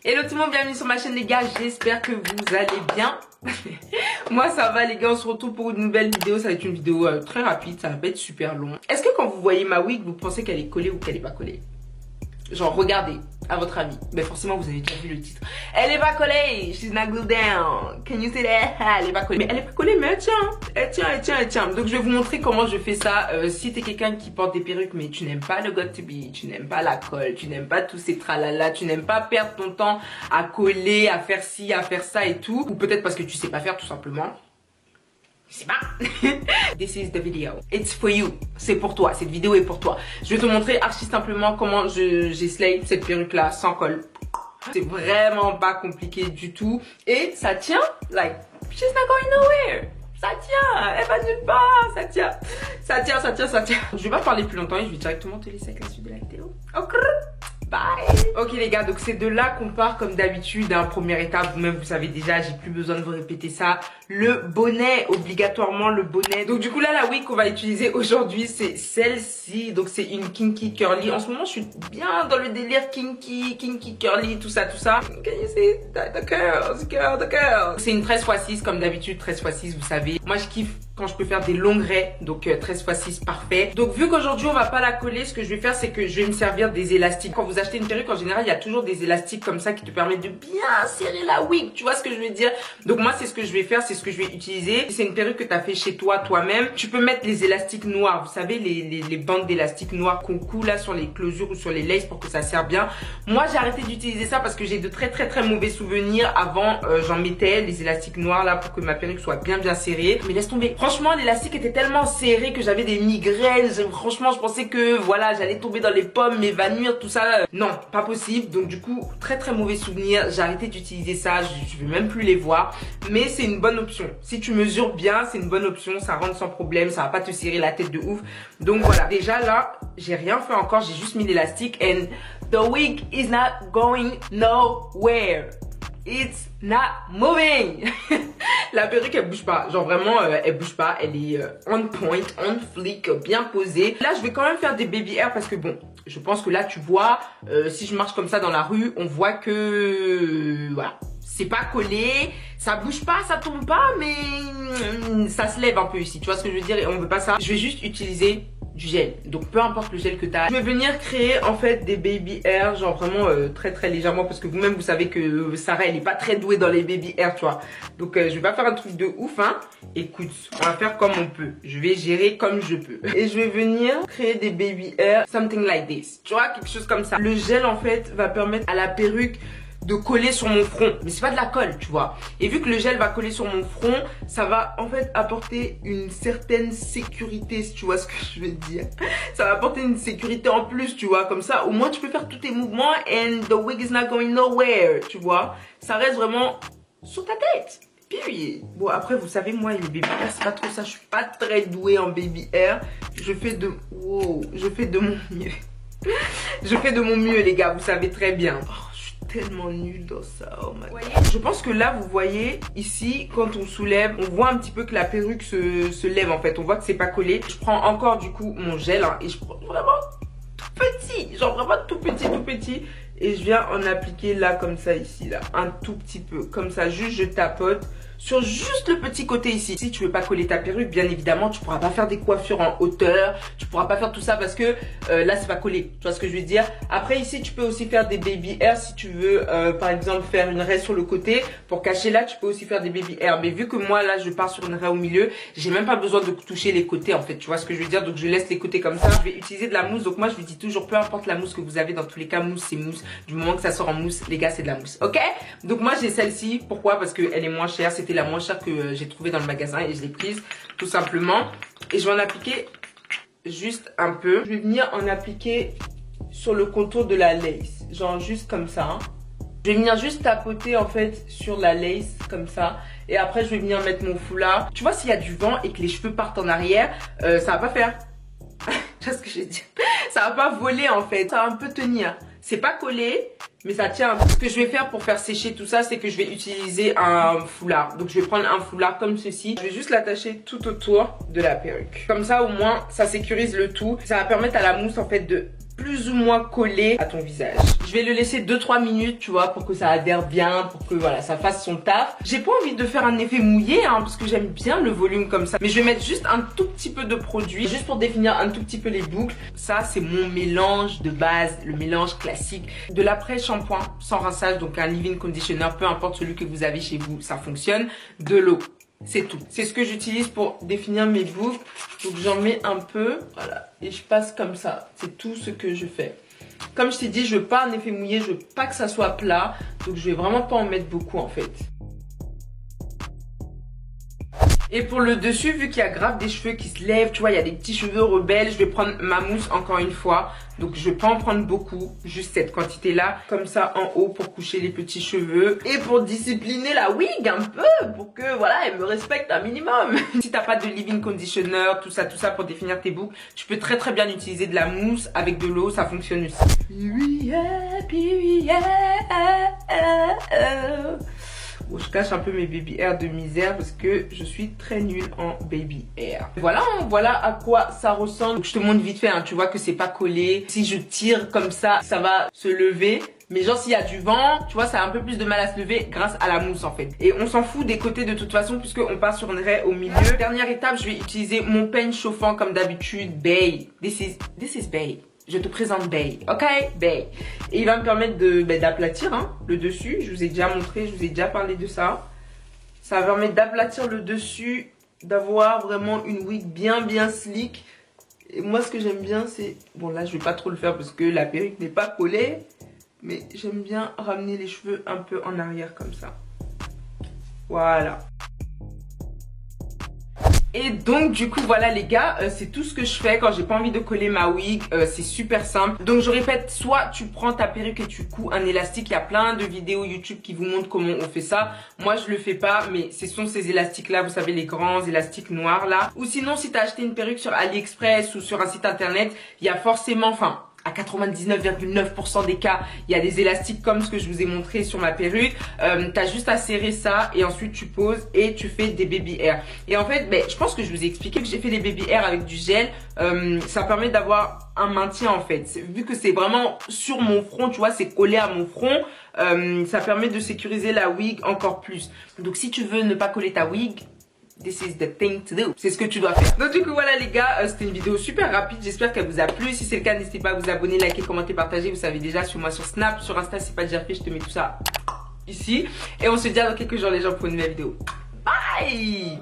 Hello tout le monde, bienvenue sur ma chaîne les gars, j'espère que vous allez bien. Moi ça va les gars, on se retrouve pour une nouvelle vidéo, ça va être une vidéo très rapide, ça va pas être super long. Est-ce que quand vous voyez ma wig, vous pensez qu'elle est collée ou qu'elle est pas collée? Genre regardez, à votre avis. Mais forcément vous avez déjà vu le titre. Elle est pas collée, she's not glued down. Can you see that? Elle est pas collée. Mais elle est pas collée, mais elle tient. Donc je vais vous montrer comment je fais ça. Si t'es quelqu'un qui porte des perruques mais tu n'aimes pas le got to be, tu n'aimes pas la colle, tu n'aimes pas tous ces tralala, tu n'aimes pas perdre ton temps à coller, à faire ci, à faire ça et tout. Ou peut-être parce que tu sais pas faire tout simplement. C'est pas. This is the video. It's for you. C'est pour toi. Cette vidéo est pour toi. Je vais te montrer archi simplement comment j'ai slay cette perruque là sans colle. C'est vraiment pas compliqué du tout. Et ça tient. Like, she's not going nowhere. Ça tient. Elle va nulle part. Ça tient. Ça tient. Je vais pas parler plus longtemps et je vais directement te laisser avec la suite de la vidéo. Ok. Bye. Ok les gars, donc c'est de là qu'on part comme d'habitude. Première étape, vous-même vous savez déjà, j'ai plus besoin de vous répéter ça. Le bonnet, obligatoirement le bonnet. Donc du coup là, la wig qu'on va utiliser aujourd'hui, c'est celle-ci. Donc c'est une kinky curly. En ce moment, je suis bien dans le délire kinky curly, tout ça. Can you see the curls? C'est une 13x6 comme d'habitude, 13x6, vous savez. Moi je kiffe quand je peux faire des longues raies, donc 13x6 parfait. Donc vu qu'aujourd'hui on va pas la coller, ce que je vais faire c'est que je vais me servir des élastiques. Quand vous achetez une perruque en général il y a toujours des élastiques comme ça qui te permettent de bien serrer la wig, tu vois ce que je veux dire. Donc moi c'est ce que je vais faire, c'est ce que je vais utiliser. Si c'est une perruque que tu as fait chez toi toi-même, tu peux mettre les élastiques noirs, vous savez les bandes d'élastiques noirs qu'on coud là sur les closures ou sur les laces pour que ça serre bien. Moi j'ai arrêté d'utiliser ça parce que j'ai de très mauvais souvenirs. Avant j'en mettais les élastiques noirs là pour que ma perruque soit bien serrée, mais laisse tomber. Franchement, l'élastique était tellement serré que j'avais des migraines. Franchement, je pensais que voilà, j'allais tomber dans les pommes, m'évanouir, tout ça. Non, pas possible. Donc du coup, très mauvais souvenir. J'ai arrêté d'utiliser ça. Je vais même plus les voir. Mais c'est une bonne option. Si tu mesures bien, c'est une bonne option. Ça rentre sans problème. Ça va pas te serrer la tête de ouf. Donc voilà. Déjà là, j'ai rien fait encore. J'ai juste mis l'élastique. And the wig is not going nowhere. It's not moving. La perruque elle bouge pas, genre vraiment elle bouge pas, elle est on point, on flick, bien posée. Là je vais quand même faire des baby hair parce que bon, je pense que là tu vois, si je marche comme ça dans la rue, on voit que voilà, c'est pas collé, ça bouge pas, ça tombe pas, mais ça se lève un peu ici, tu vois ce que je veux dire, et on veut pas ça. Je vais juste utiliser du gel, donc peu importe le gel que tu as. Je vais venir créer en fait des baby hair, genre vraiment très légèrement, parce que vous-même vous savez que Sarah elle est pas très douée dans les baby hair, tu vois. Donc je vais pas faire un truc de ouf hein. Écoute, on va faire comme on peut, je vais gérer comme je peux. Et je vais venir créer des baby hair, something like this, tu vois, quelque chose comme ça. Le gel en fait va permettre à la perruque de coller sur mon front, mais c'est pas de la colle, tu vois. Et vu que le gel va coller sur mon front, ça va en fait apporter une certaine sécurité, si tu vois ce que je veux dire. Ça va apporter une sécurité en plus, tu vois, comme ça au moins tu peux faire tous tes mouvements and the wig is not going nowhere, tu vois. Ça reste vraiment sur ta tête. Period. Bon après vous savez moi les baby hair c'est pas trop ça, je suis pas très douée en baby hair. Je fais de mon mieux. Je fais de mon mieux les gars, vous savez très bien. Tellement nul dans ça, oh my God. Je pense que là vous voyez ici quand on soulève, on voit un petit peu que la perruque se lève en fait, on voit que c'est pas collé. Je prends encore du coup mon gel hein, et je prends vraiment tout petit, genre vraiment tout petit et je viens en appliquer là comme ça ici là, un tout petit peu comme ça, juste je tapote sur juste le petit côté ici. Si tu veux pas coller ta perruque, bien évidemment, tu pourras pas faire des coiffures en hauteur, tu pourras pas faire tout ça parce que là c'est pas collé. Tu vois ce que je veux dire? Après ici, tu peux aussi faire des baby hair si tu veux par exemple faire une raie sur le côté pour cacher là, tu peux aussi faire des baby hair. Mais vu que moi là je pars sur une raie au milieu, j'ai même pas besoin de toucher les côtés en fait. Tu vois ce que je veux dire? Donc je laisse les côtés comme ça. Je vais utiliser de la mousse. Donc moi je vous dis toujours peu importe la mousse que vous avez, dans tous les cas mousse c'est mousse. Du moment que ça sort en mousse, les gars c'est de la mousse. Ok? Donc moi j'ai celle-ci. Pourquoi? Parce qu'elle est moins chère. C'était la moins chère que j'ai trouvée dans le magasin et je l'ai prise tout simplement. Et je vais en appliquer juste un peu. Je vais venir en appliquer sur le contour de la lace, genre juste comme ça hein. Je vais venir juste tapoter en fait sur la lace comme ça. Et après je vais venir mettre mon foulard. Tu vois s'il y a du vent et que les cheveux partent en arrière, ça va pas faire. Tu vois ce que je veux dire? Ça va pas voler en fait, ça va un peu tenir. C'est pas collé, mais ça tient. Ce que je vais faire pour faire sécher tout ça, c'est que je vais utiliser un foulard. Donc je vais prendre un foulard comme ceci. Je vais juste l'attacher tout autour de la perruque. Comme ça au moins, ça sécurise le tout. Ça va permettre à la mousse en fait de plus ou moins collé à ton visage. Je vais le laisser 2-3 minutes, tu vois, pour que ça adhère bien, pour que voilà, ça fasse son taf. J'ai pas envie de faire un effet mouillé, hein, parce que j'aime bien le volume comme ça. Mais je vais mettre juste un tout petit peu de produit, juste pour définir un tout petit peu les boucles. Ça, c'est mon mélange de base, le mélange classique de l'après-shampoing sans rinçage, donc un leave-in conditioner, peu importe celui que vous avez chez vous, ça fonctionne. De l'eau. C'est tout. C'est ce que j'utilise pour définir mes boucles. Donc j'en mets un peu, voilà, et je passe comme ça. C'est tout ce que je fais. Comme je t'ai dit, je veux pas un effet mouillé, je veux pas que ça soit plat. Donc je vais vraiment pas en mettre beaucoup en fait. Et pour le dessus, vu qu'il y a grave des cheveux qui se lèvent, tu vois, il y a des petits cheveux rebelles, je vais prendre ma mousse encore une fois. Donc je vais pas en prendre beaucoup, juste cette quantité-là, comme ça en haut pour coucher les petits cheveux. Et pour discipliner la wig un peu, pour que voilà, elle me respecte un minimum. Si t'as pas de leave-in conditioner, tout ça pour définir tes boucles, tu peux très bien utiliser de la mousse avec de l'eau, ça fonctionne aussi. Bon, je cache un peu mes baby hair de misère parce que je suis très nulle en baby hair. Voilà à quoi ça ressemble. Donc, je te montre vite fait, hein, tu vois que c'est pas collé. Si je tire comme ça, ça va se lever. Mais genre s'il y a du vent, tu vois, ça a un peu plus de mal à se lever grâce à la mousse en fait. Et on s'en fout des côtés de toute façon puisqu'on part sur une raie au milieu. Dernière étape, je vais utiliser mon peigne chauffant comme d'habitude. Bay. This is Bay. Je te présente Bay, ok? Bay. Et il va me permettre d'aplatir hein, le dessus. Je vous ai déjà montré, je vous ai déjà parlé de ça. Ça va permettre d'aplatir le dessus, d'avoir vraiment une wig bien slick. Et moi, ce que j'aime bien, c'est... Bon, là, je vais pas trop le faire parce que la perruque n'est pas collée. Mais j'aime bien ramener les cheveux un peu en arrière comme ça. Voilà. Et donc du coup voilà les gars, c'est tout ce que je fais quand j'ai pas envie de coller ma wig, c'est super simple. Donc je répète, soit tu prends ta perruque et tu couds un élastique, il y a plein de vidéos YouTube qui vous montrent comment on fait ça. Moi je le fais pas, mais ce sont ces élastiques là, vous savez les grands élastiques noirs là. Ou sinon si tu as acheté une perruque sur AliExpress ou sur un site internet, il y a forcément, enfin... à 99,9% des cas, il y a des élastiques comme ce que je vous ai montré sur ma perruque. T'as juste à serrer ça et ensuite tu poses et tu fais des baby hair. Et en fait, je pense que je vous ai expliqué que j'ai fait des baby hair avec du gel. Ça permet d'avoir un maintien en fait. Vu que c'est vraiment sur mon front, tu vois, c'est collé à mon front. Ça permet de sécuriser la wig encore plus. Donc si tu veux ne pas coller ta wig, this is the thing to do. C'est ce que tu dois faire. Donc du coup voilà les gars, c'était une vidéo super rapide. J'espère qu'elle vous a plu. Si c'est le cas, n'hésitez pas à vous abonner, liker, commenter, partager. Vous savez déjà, sur moi sur Snap, sur Insta, c'est pas déjà fait. Je te mets tout ça ici. Et on se dit à dans quelques jours les gens pour une nouvelle vidéo. Bye.